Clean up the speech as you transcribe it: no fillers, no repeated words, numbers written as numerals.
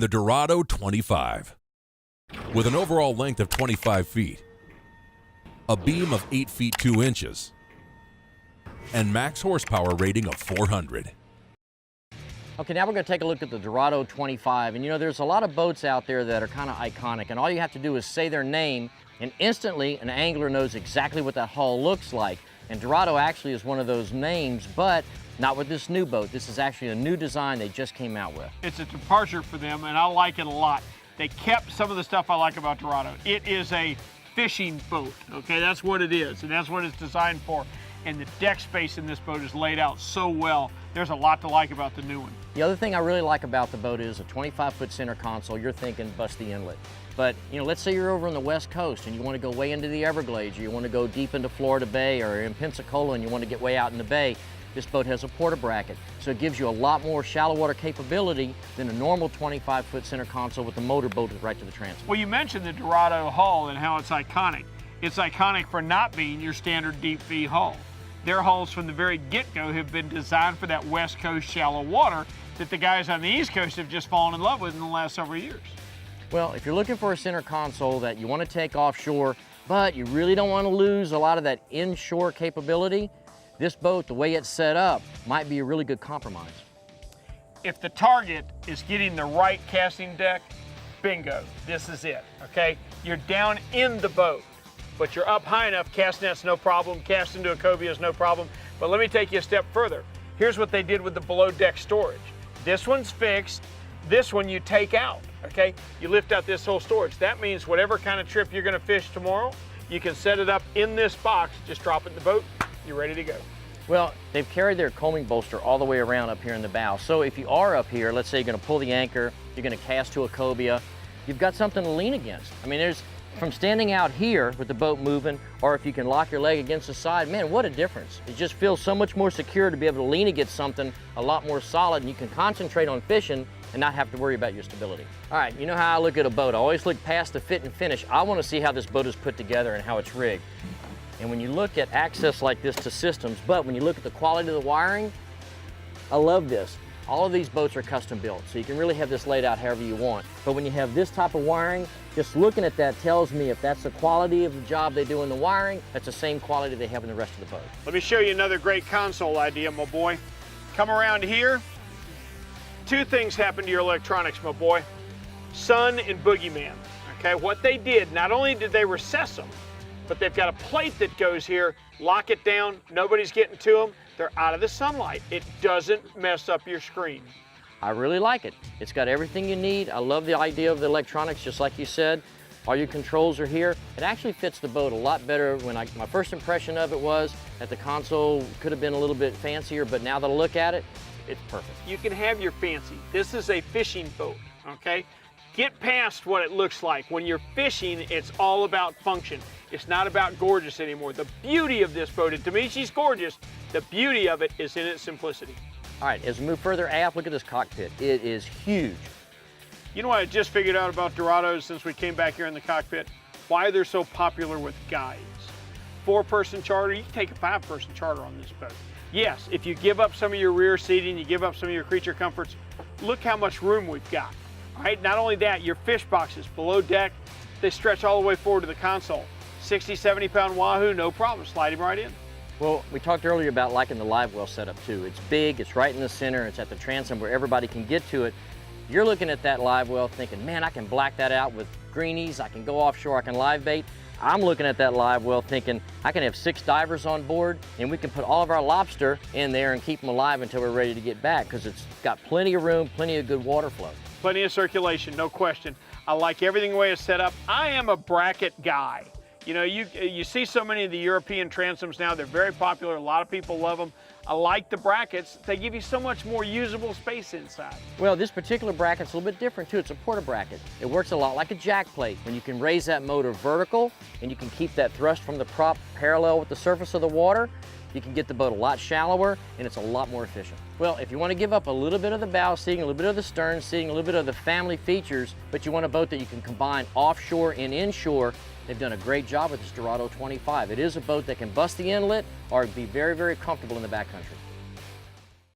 The Dorado 25. With an overall length of 25 feet, a beam of 8 feet 2 inches, and max horsepower rating of 400. Okay, now we're going to take a look at the Dorado 25. And you know, there's a lot of boats out there that are kind of iconic, and all you have to do is say their name, and instantly an angler knows exactly what that hull looks like. And Dorado actually is one of those names, but not with this new boat. This is actually a new design they just came out with. It's a departure for them, and I like it a lot. They kept some of the stuff I like about Dorado. It is a fishing boat, okay? That's what it is, and that's what it's designed for. And the deck space in this boat is laid out so well. There's a lot to like about the new one. The other thing I really like about the boat is a 25-foot center console. You're thinking bust the inlet. But, you know, let's say you're over on the West Coast and you want to go way into the Everglades, or you want to go deep into Florida Bay, or in Pensacola and you want to get way out in the bay. This boat has a porta bracket, so it gives you a lot more shallow water capability than a normal 25-foot center console with the motor bolted right to the transom. Well, you mentioned the Dorado hull and how it's iconic. It's iconic for not being your standard deep V hull. Their hulls from the very get-go have been designed for that West Coast shallow water that the guys on the East Coast have just fallen in love with in the last several years. Well, if you're looking for a center console that you want to take offshore, but you really don't want to lose a lot of that inshore capability, this boat, the way it's set up, might be a really good compromise. If the target is getting the right casting deck, bingo, this is it, okay? You're down in the boat, but you're up high enough, cast net's no problem, cast into a cobia is no problem. But let me take you a step further. Here's what they did with the below deck storage. This one's fixed, this one you take out, okay? You lift out this whole storage. That means whatever kind of trip you're gonna fish tomorrow, you can set it up in this box, just drop it in the boat, you're ready to go. Well, they've carried their coaming bolster all the way around up here in the bow. So if you are up here, let's say you're gonna pull the anchor, you're gonna cast to a cobia, you've got something to lean against. I mean, there's, from standing out here with the boat moving, or if you can lock your leg against the side, man, what a difference. It just feels so much more secure to be able to lean against something a lot more solid, and you can concentrate on fishing and not have to worry about your stability. All right, you know how I look at a boat. I always look past the fit and finish. I want to see how this boat is put together and how it's rigged. And when you look at access like this to systems, but when you look at the quality of the wiring, I love this. All of these boats are custom built, so you can really have this laid out however you want. But when you have this type of wiring, just looking at that tells me if that's the quality of the job they do in the wiring, that's the same quality they have in the rest of the boat. Let me show you another great console idea, my boy. Come around here. Two things happen to your electronics, my boy. Sun and Boogeyman, okay? What they did, not only did they recess them, but they've got a plate that goes here, lock it down, nobody's getting to them, they're out of the sunlight. It doesn't mess up your screen. I really like it. It's got everything you need. I love the idea of the electronics, just like you said. All your controls are here. It actually fits the boat a lot better. My first impression of it was that the console could have been a little bit fancier, but now that I look at it, it's perfect. You can have your fancy. This is a fishing boat, okay? Get past what it looks like. When you're fishing, it's all about function. It's not about gorgeous anymore. The beauty of this boat, and to me she's gorgeous, the beauty of it is in its simplicity. All right, as we move further aft, look at this cockpit. It is huge. You know what I just figured out about Dorados since we came back here in the cockpit? Why they're so popular with guys. 4-person charter, you can take a 5-person charter on this boat. Yes, if you give up some of your rear seating, you give up some of your creature comforts, look how much room we've got. All right, not only that, your fish boxes below deck, they stretch all the way forward to the console. 60, 70-pound wahoo, no problem, slide him right in. Well, we talked earlier about liking the live well setup too. It's big, it's right in the center, it's at the transom where everybody can get to it. You're looking at that live well thinking, man, I can black that out with greenies, I can go offshore, I can live bait. I'm looking at that live well thinking, I can have 6 divers on board and we can put all of our lobster in there and keep them alive until we're ready to get back, because it's got plenty of room, plenty of good water flow. Plenty of circulation, no question. I like everything the way it's set up. I am a bracket guy. You know, you see so many of the European transoms now, they're very popular, a lot of people love them. I like the brackets, they give you so much more usable space inside. Well, this particular bracket's a little bit different too. It's a porta bracket. It works a lot like a jack plate, when you can raise that motor vertical and you can keep that thrust from the prop parallel with the surface of the water. You can get the boat a lot shallower and it's a lot more efficient. Well, if you want to give up a little bit of the bow seating, a little bit of the stern seating, a little bit of the family features, but you want a boat that you can combine offshore and inshore, they've done a great job with this Dorado 25. It is a boat that can bust the inlet or be very, very comfortable in the backcountry.